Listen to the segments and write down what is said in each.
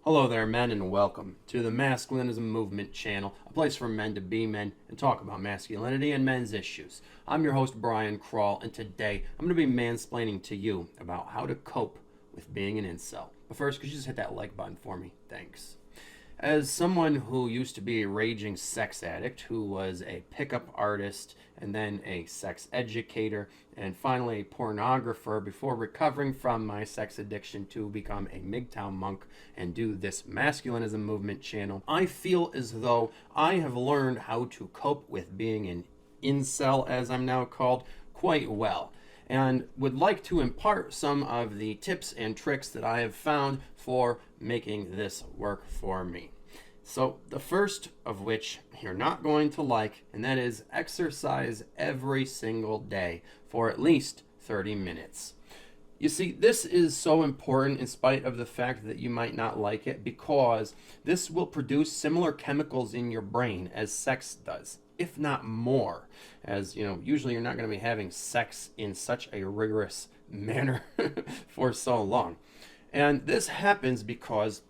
Hello there, men, and welcome to the Masculinism Movement channel, a place for men to be men and talk about masculinity and men's issues. I'm your host, Brian Krall, and today I'm going to be mansplaining to you about how to cope with being an incel. But first, could you just hit that like button for me? Thanks. As someone who used to be a raging sex addict, who was a pickup artist, and then a sex educator, and finally a pornographer before recovering from my sex addiction to become a MGTOW monk and do this Masculinism Movement channel, I feel as though I have learned how to cope with being an incel, as I'm now called, quite well, and would like to impart some of the tips and tricks that I have found for making this work for me. So the first of which you're not going to like, and that is exercise every single day for at least 30 minutes. You see, this is so important in spite of the fact that you might not like it, because this will produce similar chemicals in your brain as sex does, if not more. As you know, usually you're not going to be having sex in such a rigorous manner for so long. And this happens because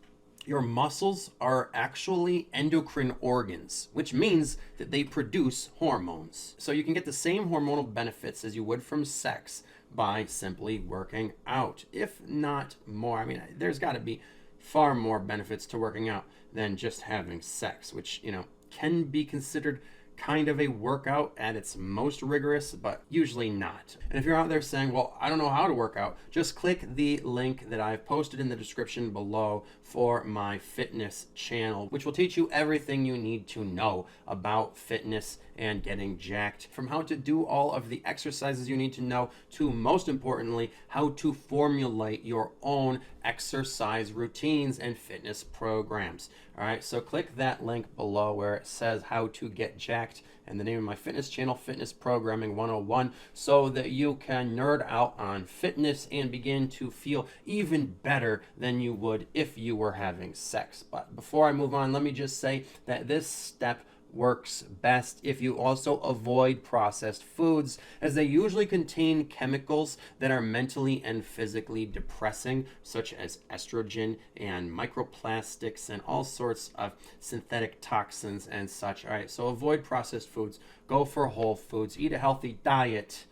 your muscles are actually endocrine organs, which means that they produce hormones. So you can get the same hormonal benefits as you would from sex by simply working out, if not more. I mean, there's got to be far more benefits to working out than just having sex, which, you know, can be considered kind of a workout at its most rigorous, but usually not. And if you're out there saying, well, I don't know how to work out, just click the link that I've posted in the description below for my fitness channel, which will teach you everything you need to know about fitness and getting jacked, from how to do all of the exercises you need to know to, most importantly, how to formulate your own exercise routines and fitness programs. All right, so click that link below where it says how to get jacked and the name of my fitness channel, Fitness Programming 101, so that you can nerd out on fitness and begin to feel even better than you would if you were having sex. But before I move on, let me just say that this step works best if you also avoid processed foods, as they usually contain chemicals that are mentally and physically depressing, such as estrogen and microplastics and all sorts of synthetic toxins and such. All right, so avoid processed foods, go for whole foods, eat a healthy diet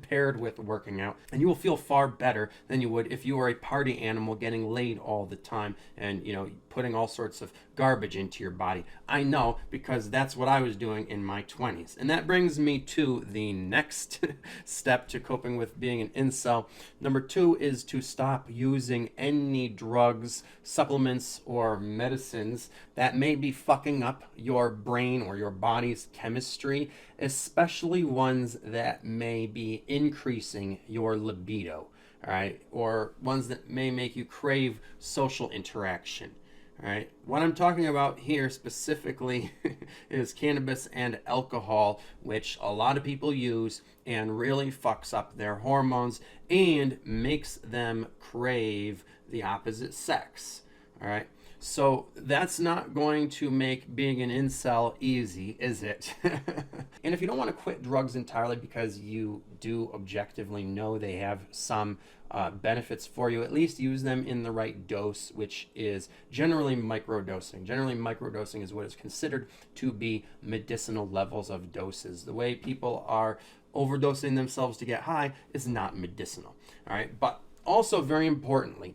paired with working out, and you will feel far better than you would if you were a party animal getting laid all the time and, you know, putting all sorts of garbage into your body. I know, because that's what I was doing in my 20s. And that brings me to the next step to coping with being an incel. Number 2 is to stop using any drugs, supplements, or medicines that may be fucking up your brain or your body's chemistry, especially ones that may be increasing your libido, all right, or ones that may make you crave social interaction. All right, what I'm talking about here specifically is cannabis and alcohol, which a lot of people use and really fucks up their hormones and makes them crave the opposite sex. All right, so that's not going to make being an incel easy, is it? And if you don't want to quit drugs entirely because you do objectively know they have some benefits for you, at least use them in the right dose, which is generally microdosing. Generally, microdosing is what is considered to be medicinal levels of doses. The way people are overdosing themselves to get high is not medicinal. All right, but also very importantly,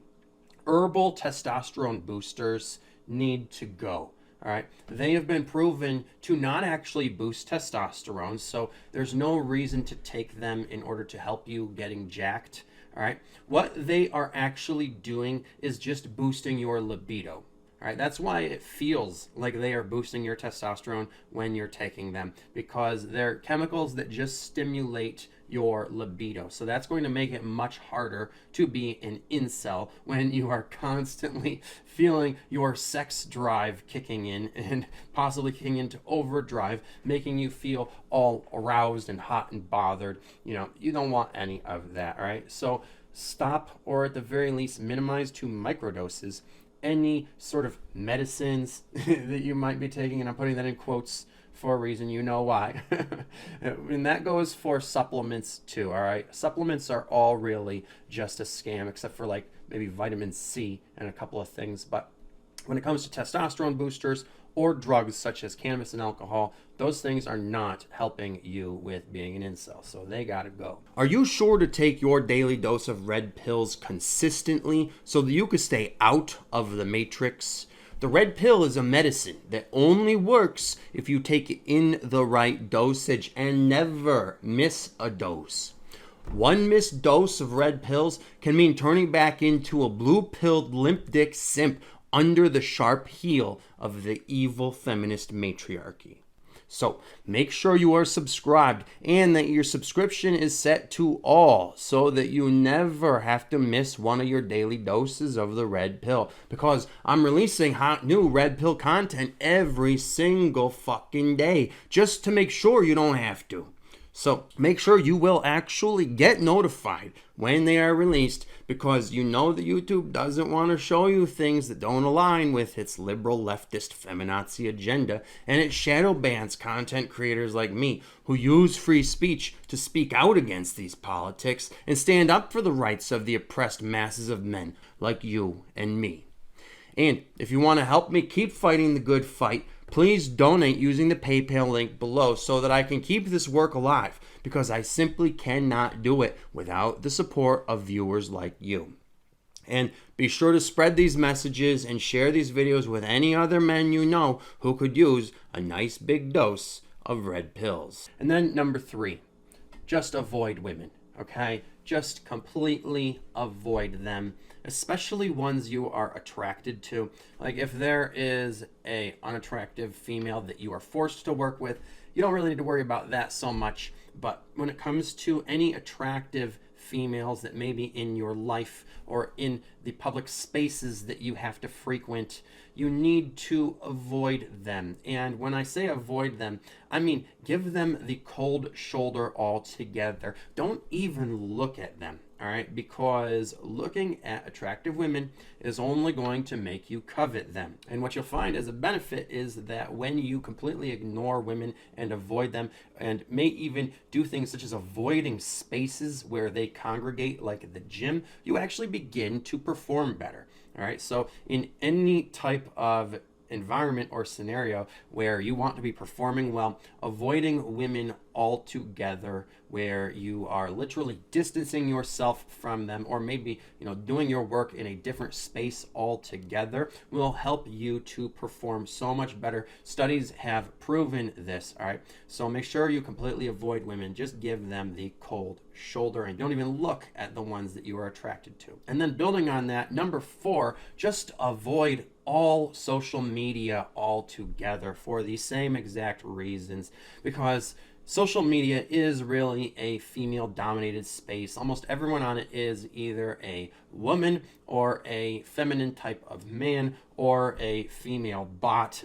herbal testosterone boosters need to go. All right, they have been proven to not actually boost testosterone, so there's no reason to take them in order to help you getting jacked. All right, what they are actually doing is just boosting your libido. All right, that's why it feels like they are boosting your testosterone when you're taking them, because they're chemicals that just stimulate your libido. So that's going to make it much harder to be an incel when you are constantly feeling your sex drive kicking in and possibly kicking into overdrive, making you feel all aroused and hot and bothered. You know, you don't want any of that, all right? So stop, or at the very least minimize to microdoses, any sort of medicines that you might be taking, and I'm putting that in quotes for a reason, you know why. And that goes for supplements too, all right? Supplements are all really just a scam, except for like maybe vitamin C and a couple of things, but When it comes to testosterone boosters or drugs such as cannabis and alcohol, those things are not helping you with being an incel, so they gotta go. Are you sure to take your daily dose of red pills consistently so that you can stay out of the matrix? The red pill is a medicine that only works if you take it in the right dosage and never miss a dose. One missed dose of red pills can mean turning back into a blue-pilled limp dick simp under the sharp heel of the evil feminist matriarchy. So make sure you are subscribed and that your subscription is set to all so that you never have to miss one of your daily doses of the red pill, because I'm releasing hot new red pill content every single fucking day just to make sure you don't have to. So make sure you will actually get notified when they are released, because you know that YouTube doesn't want to show you things that don't align with its liberal leftist feminazi agenda, and it shadow bans content creators like me who use free speech to speak out against these politics and stand up for the rights of the oppressed masses of men like you and me. And if you want to help me keep fighting the good fight, please donate using the PayPal link below so that I can keep this work alive, because I simply cannot do it without the support of viewers like you. And be sure to spread these messages and share these videos with any other men you know who could use a nice big dose of red pills. And then number 3, just avoid women, okay? Just completely avoid them, especially ones you are attracted to. Like if there is a unattractive female that you are forced to work with, you don't really need to worry about that so much. But when it comes to any attractive females that may be in your life or in the public spaces that you have to frequent, you need to avoid them. And when I say avoid them, I mean give them the cold shoulder altogether. Don't even look at them, all right? Because looking at attractive women is only going to make you covet them. And what you'll find as a benefit is that when you completely ignore women and avoid them, and may even do things such as avoiding spaces where they congregate, like the gym, you actually begin to perform better. All right, so in any type of environment or scenario where you want to be performing well, avoiding women altogether, where you are literally distancing yourself from them, or maybe doing your work in a different space altogether, will help you to perform so much better. Studies have proven this. All right, so make sure you completely avoid women. Just give them the cold shoulder and don't even look at the ones that you are attracted to. And then building on that, number 4, just avoid all social media altogether for the same exact reasons, because social media is really a female-dominated space. Almost everyone on it is either a woman or a feminine type of man or a female bot.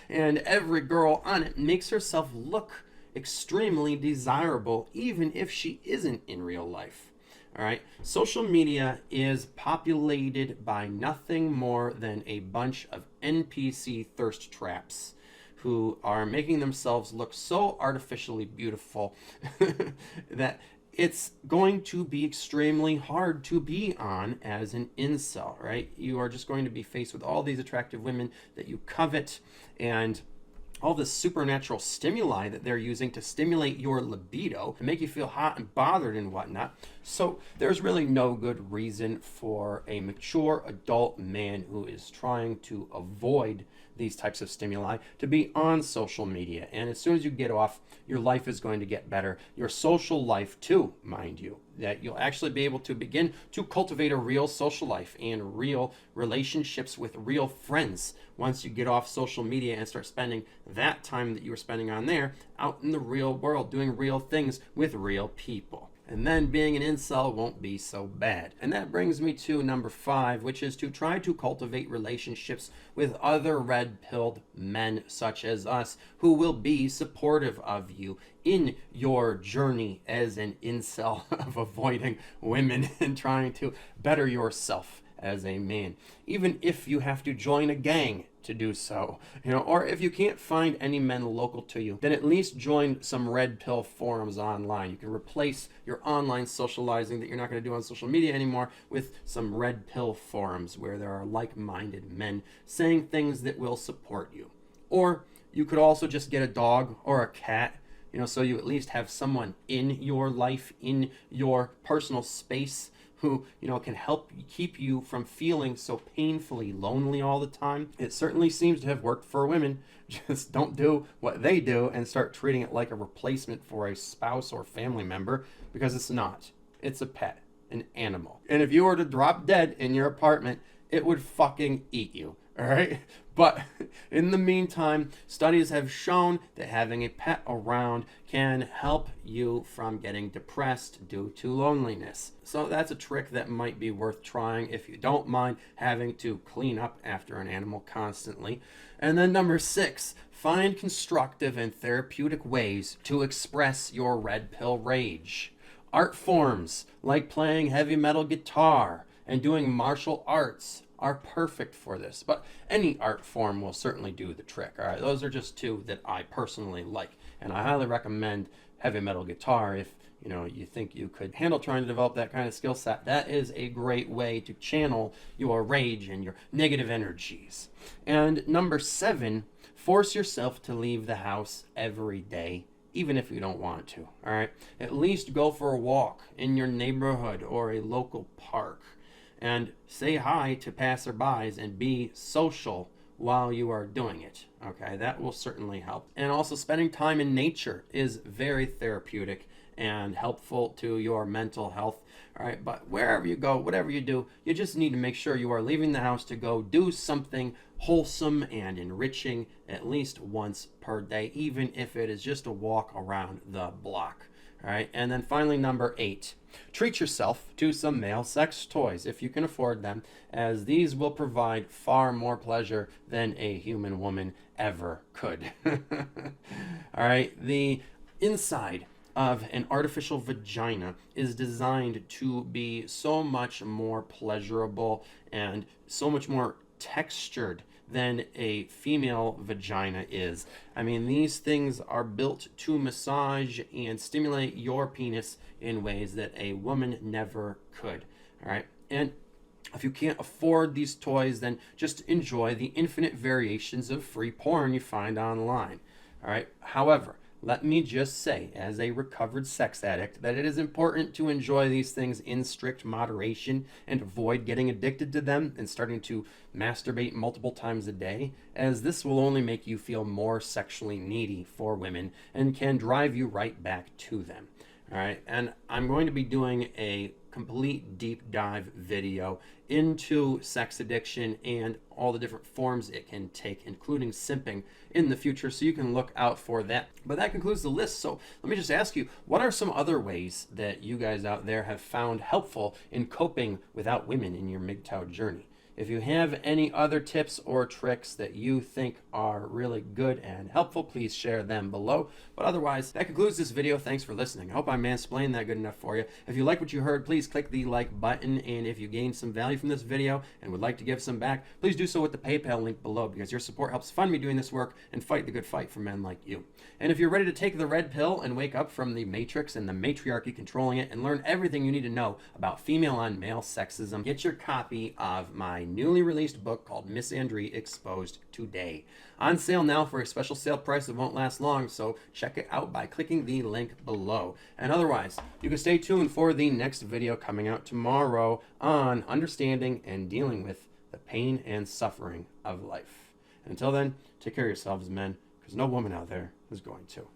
And every girl on it makes herself look extremely desirable, even if she isn't in real life. All right, social media is populated by nothing more than a bunch of NPC thirst traps who are making themselves look so artificially beautiful that it's going to be extremely hard to be on as an incel, right? You are just going to be faced with all these attractive women that you covet, and all this supernatural stimuli that they're using to stimulate your libido and make you feel hot and bothered and whatnot. So there's really no good reason for a mature adult man who is trying to avoid these types of stimuli to be on social media. And as soon as you get off, your life is going to get better. Your social life too, mind you, that you'll actually be able to begin to cultivate a real social life and real relationships with real friends once you get off social media and start spending that time that you were spending on there out in the real world, doing real things with real people. And then being an incel won't be so bad. And that brings me to number 5, which is to try to cultivate relationships with other red-pilled men such as us, who will be supportive of you in your journey as an incel of avoiding women and trying to better yourself as a man, even if you have to join a gang to do so, or if you can't find any men local to you, then at least join some red pill forums online. You can replace your online socializing that you're not going to do on social media anymore with some red pill forums where there are like-minded men saying things that will support you. Or you could also just get a dog or a cat, so you at least have someone in your life, in your personal space, who, can help keep you from feeling so painfully lonely all the time. It certainly seems to have worked for women. Just don't do what they do and start treating it like a replacement for a spouse or family member, because it's not. It's a pet, an animal. And if you were to drop dead in your apartment, it would fucking eat you. All right. But in the meantime, studies have shown that having a pet around can help you from getting depressed due to loneliness. So that's a trick that might be worth trying if you don't mind having to clean up after an animal constantly. And then number 6, find constructive and therapeutic ways to express your red pill rage. Art forms like playing heavy metal guitar and doing martial arts are perfect for this, but any art form will certainly do the trick. All right, those are just 2 that I personally like, and I highly recommend heavy metal guitar if you think you could handle trying to develop that kind of skill set. That is a great way to channel your rage and your negative energies. And number 7, force yourself to leave the house every day, even if you don't want to. All right, at least go for a walk in your neighborhood or a local park, and say hi to passerbys and be social while you are doing it. Okay, that will certainly help. And also, spending time in nature is very therapeutic and helpful to your mental health. All right, but wherever you go, whatever you do, you just need to make sure you are leaving the house to go do something wholesome and enriching at least once per day, even if it is just a walk around the block. All right, and then finally, number 8, treat yourself to some male sex toys if you can afford them, as these will provide far more pleasure than a human woman ever could. All right, the inside of an artificial vagina is designed to be so much more pleasurable and so much more textured than a female vagina is. I mean, these things are built to massage and stimulate your penis in ways that a woman never could. All right, and if you can't afford these toys, then just enjoy the infinite variations of free porn you find online. All right, however, let me just say, as a recovered sex addict, that it is important to enjoy these things in strict moderation and avoid getting addicted to them and starting to masturbate multiple times a day, as this will only make you feel more sexually needy for women and can drive you right back to them. All right, and I'm going to be doing a complete deep dive video into sex addiction and all the different forms it can take, including simping, in the future, so you can look out for that. But that concludes the list. So let me just ask you, what are some other ways that you guys out there have found helpful in coping without women in your MGTOW journey? If you have any other tips or tricks that you think are really good and helpful, please share them below. But otherwise, that concludes this video. Thanks for listening. I hope I mansplained that good enough for you. If you like what you heard, please click the like button. And if you gained some value from this video and would like to give some back, please do so with the PayPal link below, because your support helps fund me doing this work and fight the good fight for men like you. And if you're ready to take the red pill and wake up from the matrix and the matriarchy controlling it and learn everything you need to know about female on male sexism, get your copy of my newly released book called Misandry Exposed today. On sale now for a special sale price that won't last long, so check it out by clicking the link below. And otherwise, you can stay tuned for the next video coming out tomorrow on understanding and dealing with the pain and suffering of life. Until then, take care of yourselves, men, because no woman out there is going to.